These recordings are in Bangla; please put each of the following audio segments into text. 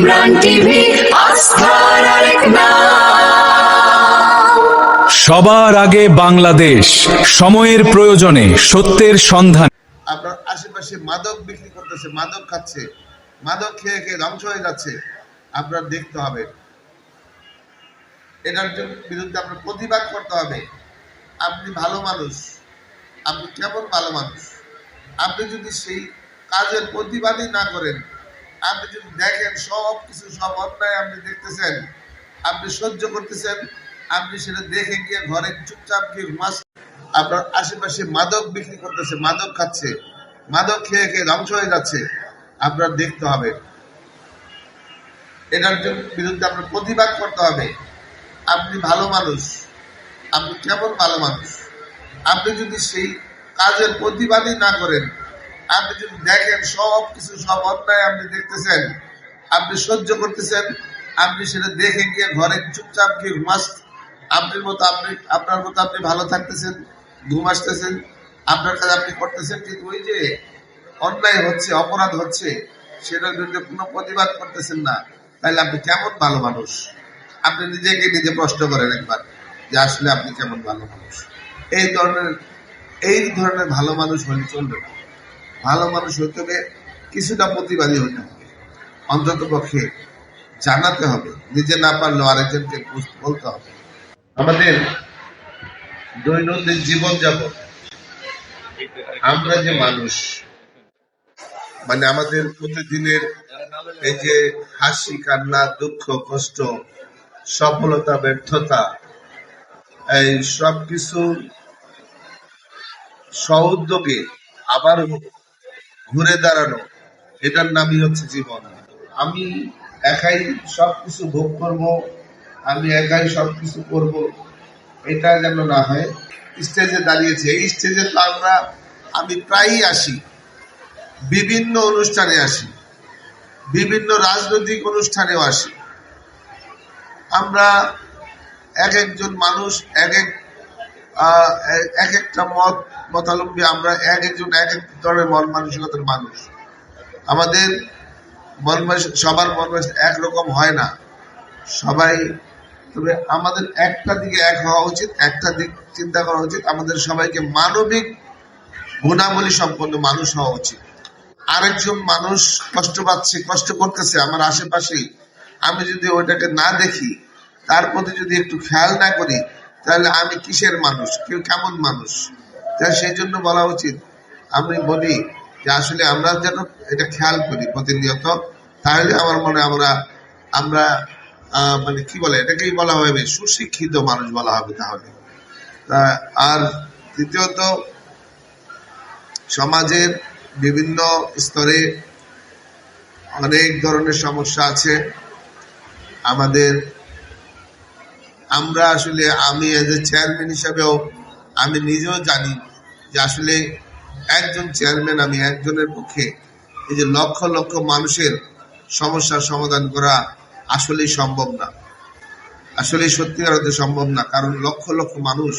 ইমরান টিভি আস্থার আরেক নাম। সবার আগে বাংলাদেশ, সময়ের প্রয়োজনে সত্যের সন্ধান। আপনার আশেপাশে মাদক বিক্রি করতেছে, মাদক খাচ্ছে, মাদক খেয়ে খেয়ে ধ্বংস হয়ে যাচ্ছে। আপনার দেখতে হবে, এটার বিরুদ্ধে আপনার প্রতিবাদ করতে হবে। আপনি ভালো মানুষ, আপনি কেমন ভালো মানুষ? আপনি যদি সেই কাজের প্রতিবাদই না করেন, আপনি যদি দেখেন সব কিছু, সব অন্যায় আপনি দেখতেছেন, আপনি সহ্য করতেছেন, আপনি সেটা দেখে গিয়ে ঘরে চুপচাপ গিয়ে ঘুমাচ্ছেন। আপনার আশেপাশে মাদক বিক্রি করতেছে, মাদক খাচ্ছে, মাদক খেয়ে খেয়ে ধ্বংস হয়ে যাচ্ছে। আপনার দেখতে হবে, এটার বিরুদ্ধে আপনার প্রতিবাদ করতে হবে। আপনি ভালো মানুষ, আপনি কেমন ভালো মানুষ? আপনি যদি সেই কাজের প্রতিবাদই না করেন, আপনি যদি দেখেন সব কিছু, সব অন্যায় আপনি দেখতেছেন, আপনি সহ্য করতেছেন, আপনি সেটা দেখে গিয়ে ঘরে চুপচাপ গিয়ে আপনার মতো আপনি ভালো থাকতেছেন, ঘুম আসতেছেন, আপনার কাজ আপনি করতেছেন, কিন্তু ওই যে অন্যায় হচ্ছে, অপরাধ হচ্ছে, সেটার বিরুদ্ধে কোনো প্রতিবাদ করতেছেন না, তাহলে আপনি কেমন ভালো মানুষ? আপনি নিজেকে নিজে প্রশ্ন করেন একবার, যে আসলে আপনি কেমন ভালো মানুষ? এই ধরনের ভালো মানুষ হলে চলবে না। ভালো মানুষ হতে হবে, কিছুটা প্রতিবাদী হতে হবে, অন্তত পক্ষে জানাতে হবে, নিজে না পারলেও আরেকজনকে বলতে হবে। আমাদের দৈনন্দিন জীবন যাপন, আমরা যে মানুষ, মানে আমাদের প্রতিদিনের এই যে হাসি কান্না, দুঃখ কষ্ট, সফলতা ব্যর্থতা, এই সব কিছু সউদ্যোগে আবার ঘুরে দাঁড়ানো, এটার নামই হচ্ছে জীবন। আমি একাই সবকিছু ভোগ করব, আমি একাই সবকিছু করব, এটা যেন না হয়। স্টেজে দাঁড়িয়েছে, এই স্টেজে তো আমি প্রায়ই আসি, বিভিন্ন অনুষ্ঠানে আসি, বিভিন্ন রাজনৈতিক অনুষ্ঠানেও আসি। আমরা এক একজন মানুষ এক একটা মতাবলম্বী, আমরা এক এক ধরনের মন মানসিকতার মানুষ। আমাদের সবার মন একরকম হয় না সবাই, তবে আমাদের একটা দিকে এক হওয়া উচিত, একটা দিক চিন্তা করা উচিত। আমাদের সবাইকে মানবিক গুণাবলী সম্পন্ন মানুষ হওয়া উচিত। আরেকজন মানুষ কষ্ট পাচ্ছে, কষ্ট করতেছে আমার আশেপাশেই, আমি যদি ওইটাকে না দেখি, তার প্রতি যদি একটু খেয়াল না করি, তাহলে আমি কিসের মানুষ, কেউ কেমন মানুষ? তাই সেই জন্য বলা উচিত, আমি বলি যে আসলে আমরা যেন এটা খেয়াল করি প্রতিনিয়ত, তাহলে আমার মনে আমরা মানে কি বলে, এটাকেই বলা হবে সুশিক্ষিত মানুষ বলা হবে তাহলে। আর দ্বিতীয়ত, সমাজের বিভিন্ন স্তরে অনেক ধরনের সমস্যা আছে আমরা আসলে, আমি এজ এ চেয়ারম্যান হিসাবেও আমি নিজেও জানি যে আসলে একজন চেয়ারম্যান, আমি একজনের পক্ষে এই যে লক্ষ লক্ষ মানুষের সমস্যার সমাধান করা আসলেই সম্ভব না, আসলেই সত্যিকার অর্থে সম্ভব না। কারণ লক্ষ লক্ষ মানুষ,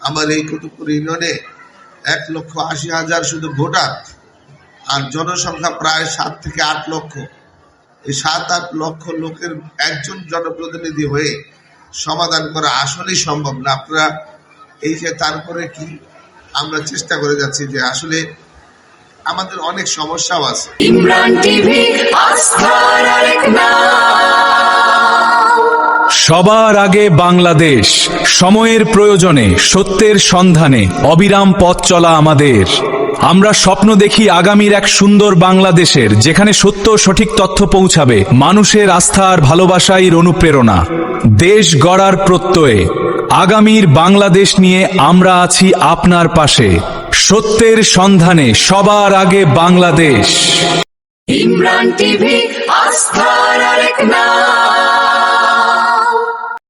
আমার এই কুতুবপুর ইউনিয়নে 1,80,000 শুধু ভোটার, আর জনসংখ্যা প্রায় 7 থেকে 8 লক্ষ। এই 7-8 লক্ষ লোকের একজন জনপ্রতিনিধি হয়ে সমাধান করা আসলেই সম্ভব না। আপনারা এই যে, তারপরে কি আমরা চেষ্টা করে যাচ্ছি যে আসলে আমাদের অনেক সমস্যাও আছে। ইমরান টিভি আস্থার আরেক নাম। সবার আগে বাংলাদেশ, সময়ের প্রয়োজনে সত্যের সন্ধানে অবিরাম পথ চলা আমাদের। আমরা স্বপ্ন দেখি আগামীর এক সুন্দর বাংলাদেশের, যেখানে সত্য সঠিক তথ্য পৌঁছাবে, মানুষের আস্থা আর ভালোবাসাই অনুপ্রেরণা। দেশ গড়ার প্রত্যয়ে আগামীর বাংলাদেশ নিয়ে আমরা আছি আপনার পাশে। সত্যের সন্ধানে সবার আগে বাংলাদেশ। ইমরান টিভি আস্থার আরেক নাম।